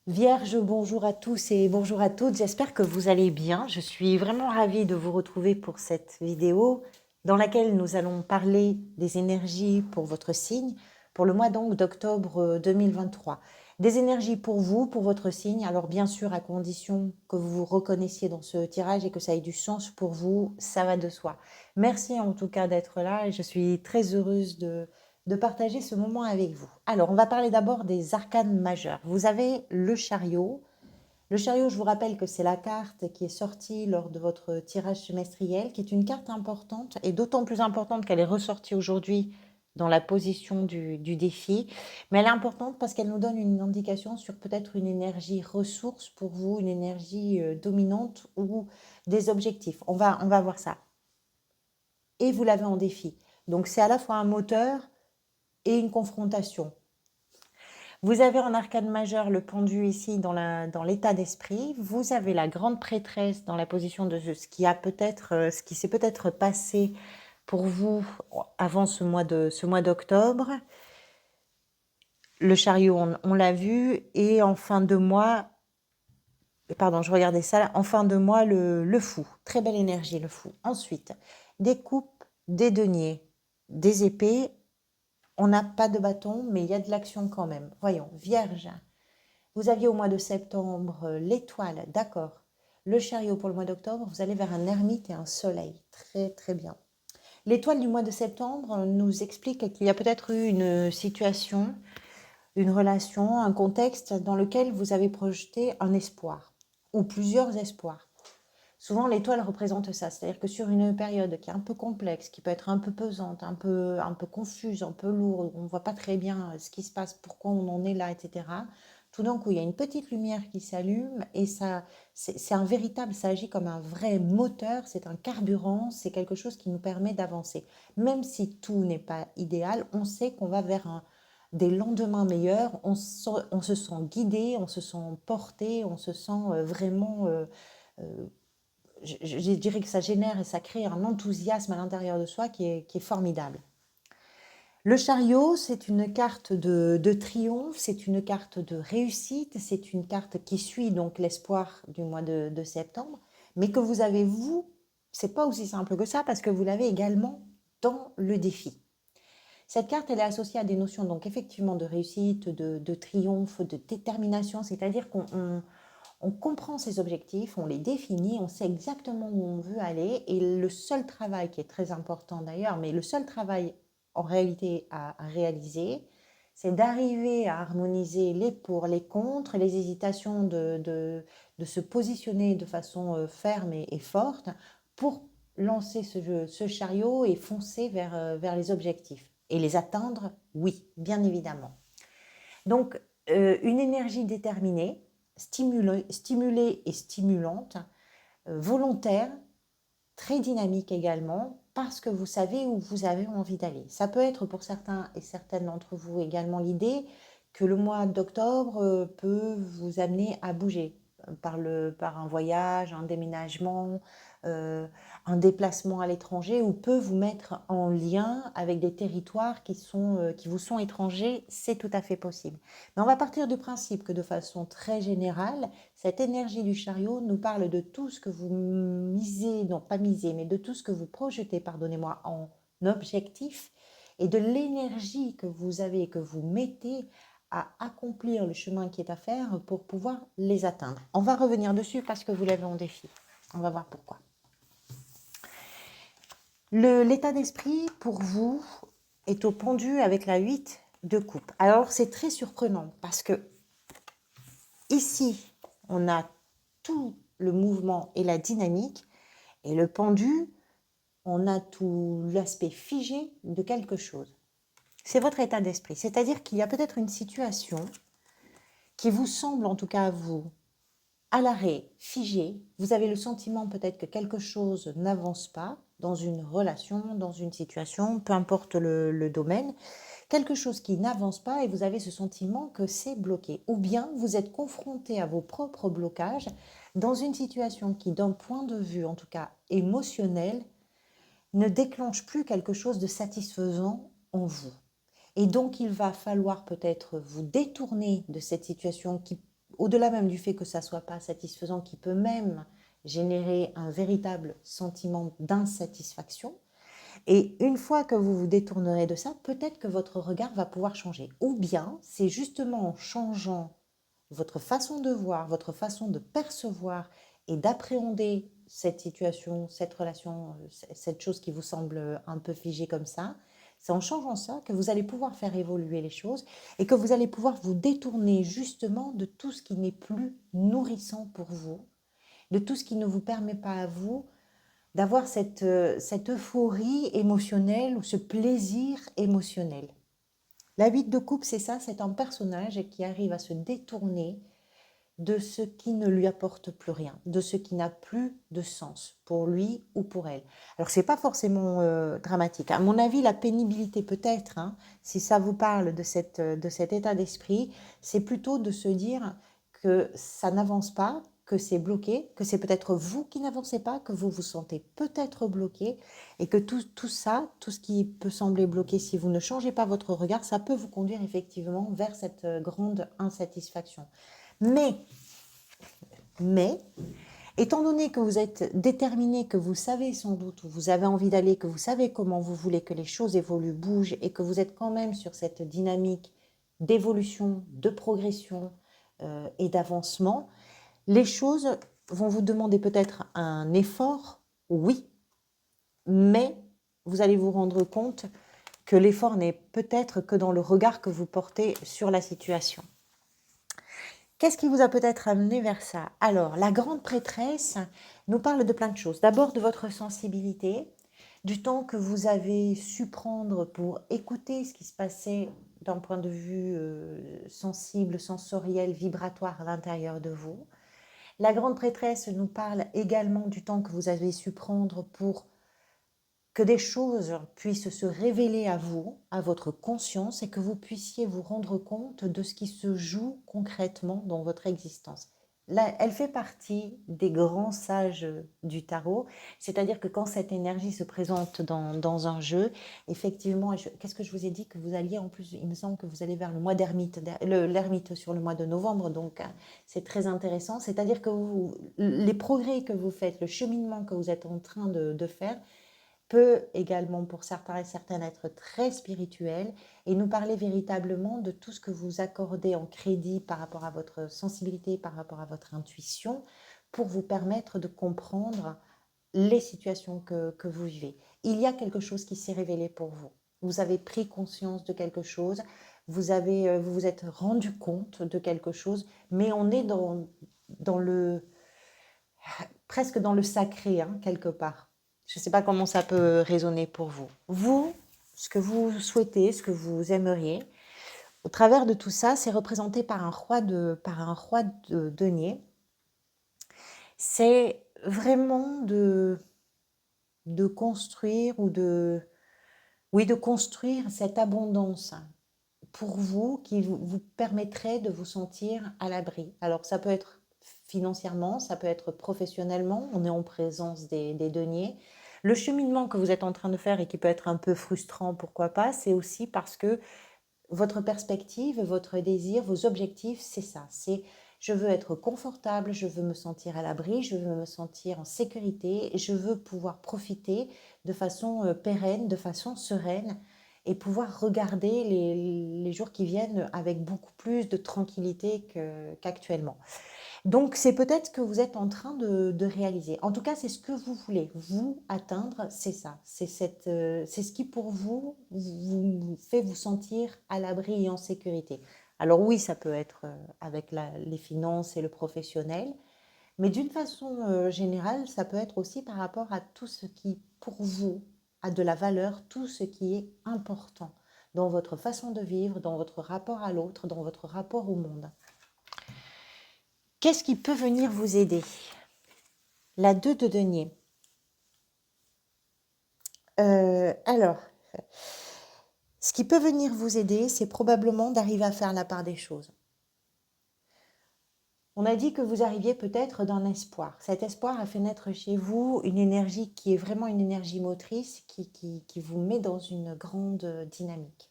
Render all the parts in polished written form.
Vierge, bonjour à tous et bonjour à toutes. J'espère que vous allez bien. Je suis vraiment ravie de vous retrouver pour cette vidéo dans laquelle nous allons parler des énergies pour votre signe pour le mois donc d'octobre 2023. Des énergies pour vous, pour votre signe. Alors bien sûr, à condition que vous vous reconnaissiez dans ce tirage et que ça ait du sens pour vous, ça va de soi. Merci en tout cas d'être là et je suis très heureuse de partager ce moment avec vous. Alors, on va parler d'abord des arcanes majeurs. Vous avez le chariot. Le chariot, je vous rappelle que c'est la carte qui est sortie lors de votre tirage semestriel, qui est une carte importante, et d'autant plus importante qu'elle est ressortie aujourd'hui dans la position du défi. Mais elle est importante parce qu'elle nous donne une indication sur peut-être une énergie ressource pour vous, une énergie dominante ou des objectifs. On va voir ça. Et vous l'avez en défi. Donc c'est à la fois un moteur et une confrontation. Vous avez en arcane majeure le pendu ici dans l'état d'esprit. Vous avez la grande prêtresse dans la position de ce qui s'est peut-être passé pour vous avant ce mois d'octobre. Le chariot, on l'a vu. Et en fin de mois, pardon, je regardais ça, en fin de mois, le fou. Très belle énergie, le fou. Ensuite, des coupes, des deniers, des épées. On n'a pas de bâton, mais il y a de l'action quand même. Voyons, Vierge. Vous aviez au mois de septembre l'étoile, d'accord. Le chariot pour le mois d'octobre, vous allez vers un ermite et un soleil. Très très bien. L'étoile du mois de septembre nous explique qu'il y a peut-être eu une situation, une relation, un contexte dans lequel vous avez projeté un espoir ou plusieurs espoirs. Souvent, l'étoile représente ça, c'est-à-dire que sur une période qui est un peu complexe, qui peut être un peu pesante, un peu confuse, un peu lourde, on ne voit pas très bien ce qui se passe, pourquoi on en est là, etc. Tout d'un coup, il y a une petite lumière qui s'allume et ça, c'est un véritable, ça agit comme un vrai moteur, c'est un carburant, c'est quelque chose qui nous permet d'avancer. Même si tout n'est pas idéal, on sait qu'on va vers des lendemains meilleurs, on se sent guidé, on se sent porté, on se sent vraiment euh, je dirais que ça génère et ça crée un enthousiasme à l'intérieur de soi qui est formidable. Le chariot, c'est une carte de triomphe, c'est une carte de réussite, c'est une carte qui suit donc l'espoir du mois de septembre, mais que vous avez vous, c'est pas aussi simple que ça parce que vous l'avez également dans le défi. Cette carte, elle est associée à des notions donc effectivement de réussite, de triomphe, de détermination, c'est-à-dire qu'on comprend ses objectifs, on les définit, on sait exactement où on veut aller. Et le seul travail, qui est très important d'ailleurs, mais le seul travail en réalité à réaliser, c'est d'arriver à harmoniser les pour, les contre, les hésitations de se positionner de façon ferme et forte pour lancer ce chariot et foncer vers les objectifs. Et les atteindre, oui, bien évidemment. Donc, une énergie déterminée, stimulée et stimulante, volontaire, très dynamique également, parce que vous savez où vous avez envie d'aller. Ça peut être pour certains et certaines d'entre vous également l'idée que le mois d'octobre peut vous amener à bouger par un voyage, un déménagement, euh, un déplacement à l'étranger, ou peut vous mettre en lien avec des territoires qui vous sont étrangers, c'est tout à fait possible. Mais on va partir du principe que de façon très générale, cette énergie du chariot nous parle de tout ce que vous misez, non pas misez, mais de tout ce que vous projetez, pardonnez-moi, en objectif et de l'énergie que vous avez et que vous mettez à accomplir le chemin qui est à faire pour pouvoir les atteindre. On va revenir dessus parce que vous l'avez en défi. On va voir pourquoi. L'état d'esprit pour vous est au pendu avec la 8 de coupe. Alors c'est très surprenant parce que ici, on a tout le mouvement et la dynamique, et le pendu, on a tout l'aspect figé de quelque chose. C'est votre état d'esprit, c'est-à-dire qu'il y a peut-être une situation qui vous semble, en tout cas à vous, à l'arrêt, figée. Vous avez le sentiment peut-être que quelque chose n'avance pas dans une relation, dans une situation, peu importe le domaine, quelque chose qui n'avance pas et vous avez ce sentiment que c'est bloqué. Ou bien vous êtes confronté à vos propres blocages dans une situation qui, d'un point de vue en tout cas émotionnel, ne déclenche plus quelque chose de satisfaisant en vous. Et donc il va falloir peut-être vous détourner de cette situation qui au-delà même du fait que ça ne soit pas satisfaisant, qui peut même générer un véritable sentiment d'insatisfaction. Et une fois que vous vous détournerez de ça, peut-être que votre regard va pouvoir changer. Ou bien, c'est justement en changeant votre façon de voir, votre façon de percevoir et d'appréhender cette situation, cette relation, cette chose qui vous semble un peu figée comme ça, c'est en changeant ça que vous allez pouvoir faire évoluer les choses et que vous allez pouvoir vous détourner justement de tout ce qui n'est plus nourrissant pour vous, de tout ce qui ne vous permet pas à vous d'avoir cette euphorie émotionnelle ou ce plaisir émotionnel. La 8 de coupe, c'est ça, c'est un personnage qui arrive à se détourner de ce qui ne lui apporte plus rien, de ce qui n'a plus de sens pour lui ou pour elle. Alors, c'est pas forcément dramatique. À mon avis, la pénibilité peut-être, hein, si ça vous parle de cet état d'esprit, c'est plutôt de se dire que ça n'avance pas, que c'est bloqué, que c'est peut-être vous qui n'avancez pas, que vous vous sentez peut-être bloqué et que tout ça, tout ce qui peut sembler bloqué, si vous ne changez pas votre regard, ça peut vous conduire effectivement vers cette grande insatisfaction. Mais, étant donné que vous êtes déterminé, que vous savez sans doute où vous avez envie d'aller, que vous savez comment vous voulez que les choses évoluent, bougent, et que vous êtes quand même sur cette dynamique d'évolution, de progression et d'avancement, les choses vont vous demander peut-être un effort, oui, mais vous allez vous rendre compte que l'effort n'est peut-être que dans le regard que vous portez sur la situation. Qu'est-ce qui vous a peut-être amené vers ça? Alors, la grande prêtresse nous parle de plein de choses. D'abord de votre sensibilité, du temps que vous avez su prendre pour écouter ce qui se passait d'un point de vue sensible, sensoriel, vibratoire à l'intérieur de vous. La grande prêtresse nous parle également du temps que vous avez su prendre pour que des choses puissent se révéler à vous, à votre conscience, et que vous puissiez vous rendre compte de ce qui se joue concrètement dans votre existence. Là, elle fait partie des grands sages du tarot, c'est-à-dire que quand cette énergie se présente dans un jeu, effectivement, qu'est-ce que je vous ai dit que vous alliez en plus, il me semble que vous allez vers le mois d'ermite, l'ermite sur le mois de novembre, donc c'est très intéressant, c'est-à-dire que les progrès que vous faites, le cheminement que vous êtes en train de faire, peut également pour certains et certaines être très spirituel et nous parler véritablement de tout ce que vous accordez en crédit par rapport à votre sensibilité, par rapport à votre intuition, pour vous permettre de comprendre les situations que vous vivez. Il y a quelque chose qui s'est révélé pour vous. Vous avez pris conscience de quelque chose, vous vous êtes rendu compte de quelque chose, mais on est dans presque dans le sacré, hein, quelque part. Je ne sais pas comment ça peut résonner pour vous. Vous, ce que vous souhaitez, ce que vous aimeriez, au travers de tout ça, c'est représenté par un roi de denier. C'est vraiment de construire de construire cette abondance pour vous qui vous permettrait de vous sentir à l'abri. Alors ça peut être financièrement, ça peut être professionnellement, on est en présence des deniers. Le cheminement que vous êtes en train de faire et qui peut être un peu frustrant, pourquoi pas, c'est aussi parce que votre perspective, votre désir, vos objectifs, c'est ça. C'est je veux être confortable, je veux me sentir à l'abri, je veux me sentir en sécurité, je veux pouvoir profiter de façon pérenne, de façon sereine et pouvoir regarder les jours qui viennent avec beaucoup plus de tranquillité qu'actuellement. Donc, c'est peut-être ce que vous êtes en train de réaliser. En tout cas, c'est ce que vous voulez, vous atteindre, c'est ça. C'est ce qui, pour vous, vous fait vous sentir à l'abri et en sécurité. Alors oui, ça peut être avec les finances et le professionnel, mais d'une façon générale, ça peut être aussi par rapport à tout ce qui, pour vous, a de la valeur, tout ce qui est important dans votre façon de vivre, dans votre rapport à l'autre, dans votre rapport au monde. Qu'est-ce qui peut venir vous aider? La 2 de denier. Alors, ce qui peut venir vous aider, c'est probablement d'arriver à faire la part des choses. On a dit que vous arriviez peut-être d'un espoir. Cet espoir a fait naître chez vous une énergie qui est vraiment une énergie motrice, qui vous met dans une grande dynamique.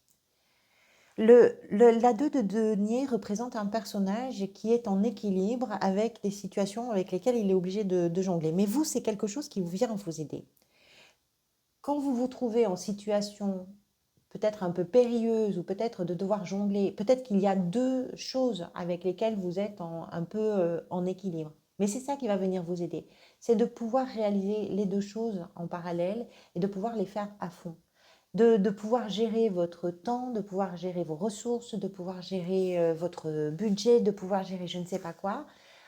La 2 de denier représente un personnage qui est en équilibre avec des situations avec lesquelles il est obligé de jongler. Mais vous, c'est quelque chose qui vient vous aider. Quand vous vous trouvez en situation peut-être un peu périlleuse ou peut-être de devoir jongler, peut-être qu'il y a deux choses avec lesquelles vous êtes un peu en équilibre. Mais c'est ça qui va venir vous aider. C'est de pouvoir réaliser les deux choses en parallèle et de pouvoir les faire à fond. De pouvoir gérer votre temps, de pouvoir gérer vos ressources, de pouvoir gérer votre budget, de pouvoir gérer je ne sais pas quoi.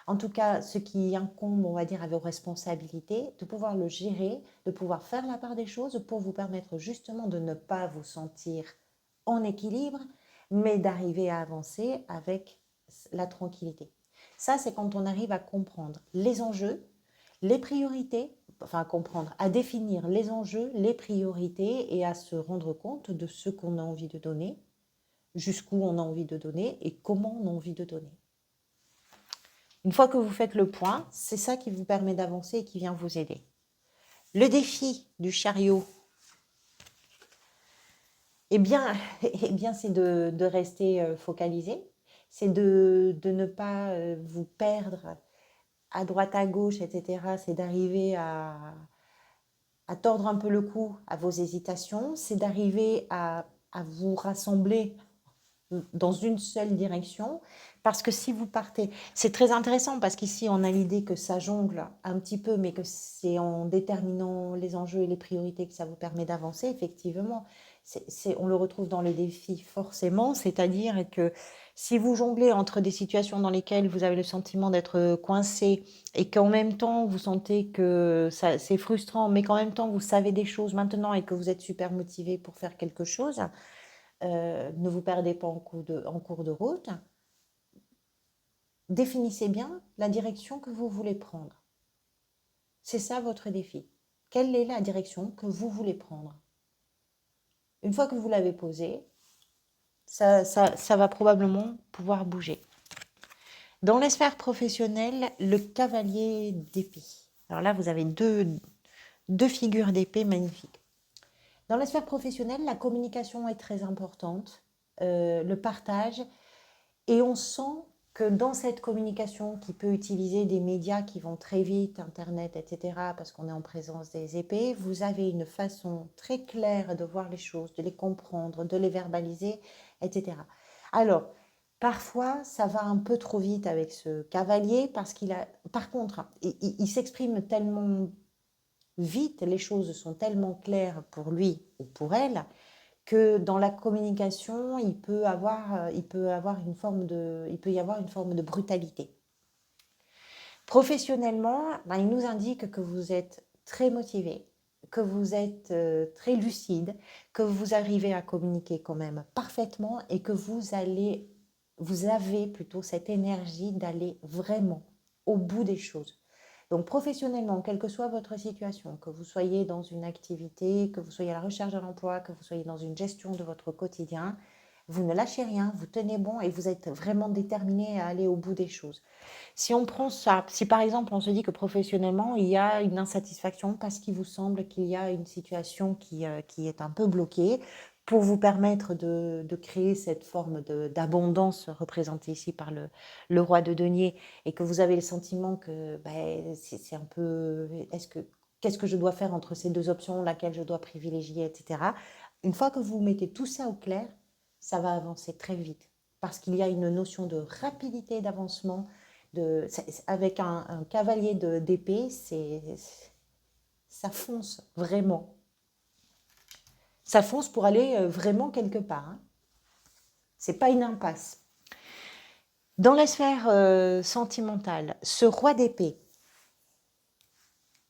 En tout cas, ce qui incombe, on va dire, à vos responsabilités, de pouvoir le gérer, de pouvoir faire la part des choses pour vous permettre justement de ne pas vous sentir en équilibre, mais d'arriver à avancer avec la tranquillité. Ça, c'est quand on arrive à comprendre les enjeux, les priorités, enfin à comprendre, à définir les enjeux, les priorités et à se rendre compte de ce qu'on a envie de donner, jusqu'où on a envie de donner et comment on a envie de donner. Une fois que vous faites le point, c'est ça qui vous permet d'avancer et qui vient vous aider. Le défi du chariot, eh bien c'est de rester focalisé, c'est de ne pas vous perdre à droite, à gauche, etc. C'est d'arriver à tordre un peu le cou à vos hésitations, c'est d'arriver à vous rassembler dans une seule direction, parce que si vous partez, c'est très intéressant parce qu'ici on a l'idée que ça jongle un petit peu, mais que c'est en déterminant les enjeux et les priorités que ça vous permet d'avancer, effectivement. On le retrouve dans le défi forcément, c'est-à-dire que si vous jonglez entre des situations dans lesquelles vous avez le sentiment d'être coincé et qu'en même temps vous sentez que c'est frustrant, mais qu'en même temps vous savez des choses maintenant et que vous êtes super motivé pour faire quelque chose, ne vous perdez pas en cours de route. Définissez bien la direction que vous voulez prendre. C'est ça votre défi. Quelle est la direction que vous voulez prendre? Une fois que vous l'avez posée, ça va probablement pouvoir bouger. Dans la sphère professionnelle, le cavalier d'épée. Alors là, vous avez deux figures d'épée magnifiques. Dans la sphère professionnelle, la communication est très importante, le partage, et on sent que dans cette communication qui peut utiliser des médias qui vont très vite, Internet, etc., parce qu'on est en présence des épées, vous avez une façon très claire de voir les choses, de les comprendre, de les verbaliser, etc. Alors, parfois, ça va un peu trop vite avec ce cavalier parce qu'il a... Par contre, il s'exprime tellement vite, les choses sont tellement claires pour lui ou pour elle, que dans la communication, il peut y avoir une forme de brutalité. Professionnellement, il nous indique que vous êtes très motivé, que vous êtes très lucide, que vous arrivez à communiquer quand même parfaitement et que vous avez plutôt cette énergie d'aller vraiment au bout des choses. Donc professionnellement, quelle que soit votre situation, que vous soyez dans une activité, que vous soyez à la recherche d'un emploi, que vous soyez dans une gestion de votre quotidien, vous ne lâchez rien, vous tenez bon et vous êtes vraiment déterminé à aller au bout des choses. Si on prend ça, si par exemple on se dit que professionnellement il y a une insatisfaction parce qu'il vous semble qu'il y a une situation qui est un peu bloquée, pour vous permettre de créer cette forme d'abondance représentée ici par le roi de denier, et que vous avez le sentiment que c'est un peu, qu'est-ce que je dois faire entre ces deux options, laquelle je dois privilégier, etc. Une fois que vous mettez tout ça au clair, ça va avancer très vite, parce qu'il y a une notion de rapidité d'avancement, avec un cavalier d'épée, ça fonce vraiment. Ça fonce pour aller vraiment quelque part. Hein. C'est pas une impasse. Dans la sphère sentimentale, ce roi d'épée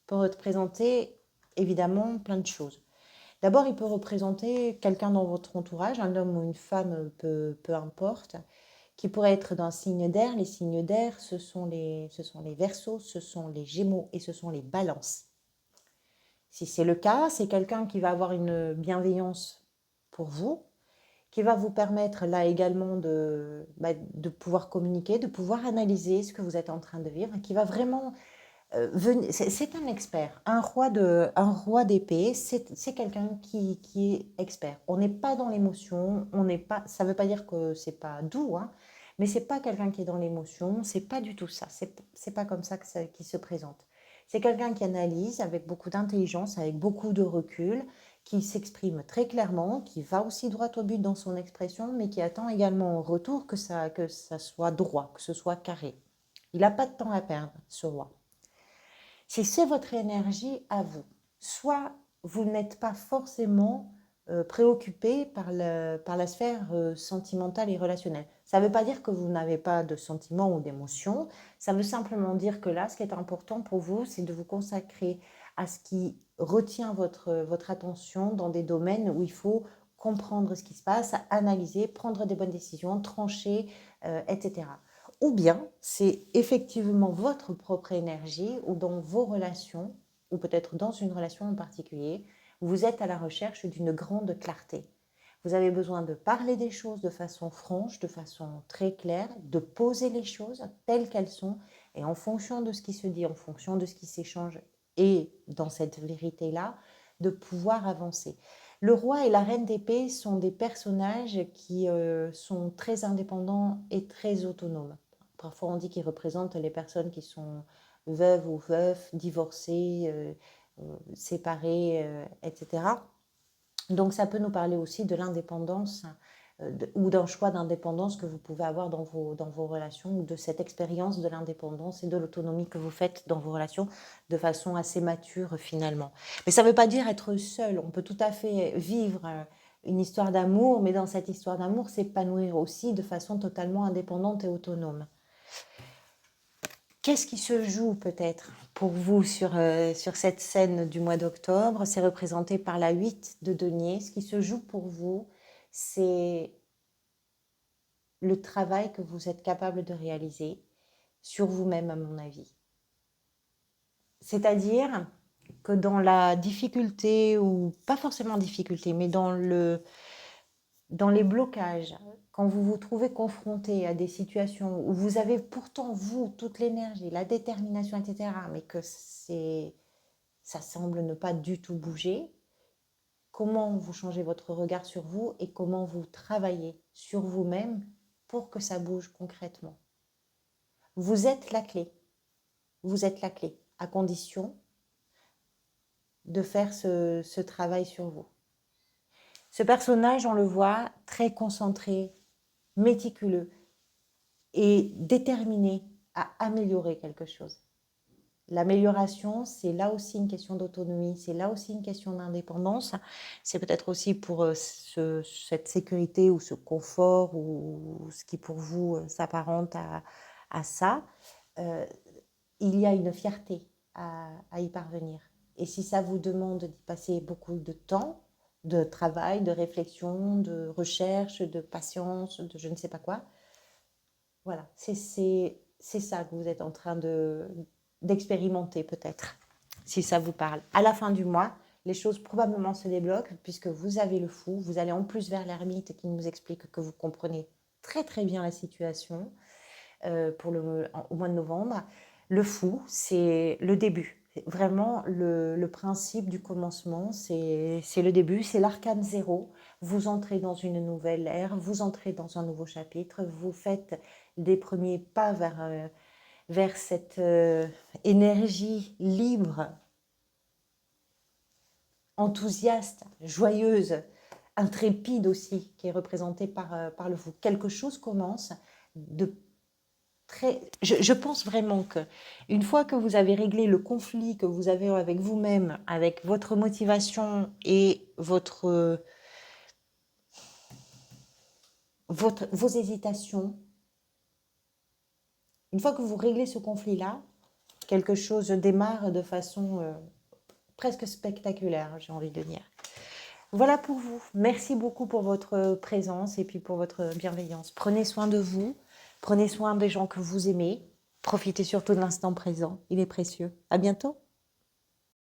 peut représenter évidemment plein de choses. D'abord, il peut représenter quelqu'un dans votre entourage, un homme ou une femme, peu importe, qui pourrait être d'un signe d'air. Les signes d'air, ce sont les Verseaux, ce sont les Gémeaux et ce sont les Balances. Si c'est le cas, c'est quelqu'un qui va avoir une bienveillance pour vous, qui va vous permettre là également de pouvoir communiquer, de pouvoir analyser ce que vous êtes en train de vivre, qui va vraiment C'est un expert, un roi d'épée, c'est quelqu'un qui est expert. On n'est pas dans l'émotion, on n'est pas, ça ne veut pas dire que c'est pas doux, hein, mais c'est pas quelqu'un qui est dans l'émotion, c'est pas du tout ça, c'est pas comme ça qu'il se présente. C'est quelqu'un qui analyse avec beaucoup d'intelligence, avec beaucoup de recul, qui s'exprime très clairement, qui va aussi droit au but dans son expression, mais qui attend également en retour que ça soit droit, que ce soit carré. Il n'a pas de temps à perdre, ce roi. Si c'est votre énergie à vous, soit vous n'êtes pas forcément préoccupé par la sphère sentimentale et relationnelle. Ça ne veut pas dire que vous n'avez pas de sentiments ou d'émotions, ça veut simplement dire que là, ce qui est important pour vous, c'est de vous consacrer à ce qui retient votre attention dans des domaines où il faut comprendre ce qui se passe, analyser, prendre des bonnes décisions, trancher, etc. Ou bien c'est effectivement votre propre énergie ou dans vos relations, ou peut-être dans une relation en particulier, vous êtes à la recherche d'une grande clarté. Vous avez besoin de parler des choses de façon franche, de façon très claire, de poser les choses telles qu'elles sont, et en fonction de ce qui se dit, en fonction de ce qui s'échange, et dans cette vérité-là, de pouvoir avancer. Le roi et la reine d'épée sont des personnages qui sont très indépendants et très autonomes. Parfois, on dit qu'ils représentent les personnes qui sont veuves ou veufs, divorcées, séparées, etc. Donc, ça peut nous parler aussi de l'indépendance ou d'un choix d'indépendance que vous pouvez avoir dans vos relations, ou de cette expérience de l'indépendance et de l'autonomie que vous faites dans vos relations de façon assez mature finalement. Mais ça ne veut pas dire être seul. On peut tout à fait vivre une histoire d'amour, mais dans cette histoire d'amour, s'épanouir aussi de façon totalement indépendante et autonome. Qu'est-ce qui se joue peut-être pour vous sur cette scène du mois d'octobre? C'est représenté par la 8 de denier. Ce qui se joue pour vous, c'est le travail que vous êtes capable de réaliser sur vous-même, à mon avis. C'est-à-dire que dans la difficulté, ou pas forcément difficulté, mais dans les blocages, quand vous vous trouvez confronté à des situations où vous avez pourtant, vous, toute l'énergie, la détermination, etc., mais que ça semble ne pas du tout bouger, comment vous changez votre regard sur vous et comment vous travaillez sur vous-même pour que ça bouge concrètement. Vous êtes la clé. Vous êtes la clé, à condition de faire ce travail sur vous. Ce personnage, on le voit, très concentré, méticuleux et déterminé à améliorer quelque chose. L'amélioration, c'est là aussi une question d'autonomie, c'est là aussi une question d'indépendance. C'est peut-être aussi pour cette sécurité ou ce confort ou ce qui pour vous s'apparente à ça. Il y a une fierté à y parvenir. Et si ça vous demande d'y passer beaucoup de temps, de travail, de réflexion, de recherche, de patience, de je ne sais pas quoi, voilà, c'est ça que vous êtes en train d'expérimenter peut-être, si ça vous parle. À la fin du mois, les choses probablement se débloquent puisque vous avez le fou. Vous allez en plus vers l'ermite qui nous explique que vous comprenez très très bien la situation au mois de novembre. Le fou, c'est le début. Vraiment, le principe du commencement, c'est le début, c'est l'arcane zéro. Vous entrez dans une nouvelle ère, vous entrez dans un nouveau chapitre, vous faites des premiers pas vers cette énergie libre, enthousiaste, joyeuse, intrépide aussi, qui est représentée par le fou. Quelque chose commence de je pense vraiment que une fois que vous avez réglé le conflit que vous avez avec vous-même, avec votre motivation et vos hésitations, une fois que vous réglez ce conflit-là, quelque chose démarre de façon presque spectaculaire, j'ai envie de dire. Voilà pour vous. Merci beaucoup pour votre présence et puis pour votre bienveillance. Prenez soin de vous, prenez soin des gens que vous aimez. Profitez surtout de l'instant présent, il est précieux. À bientôt.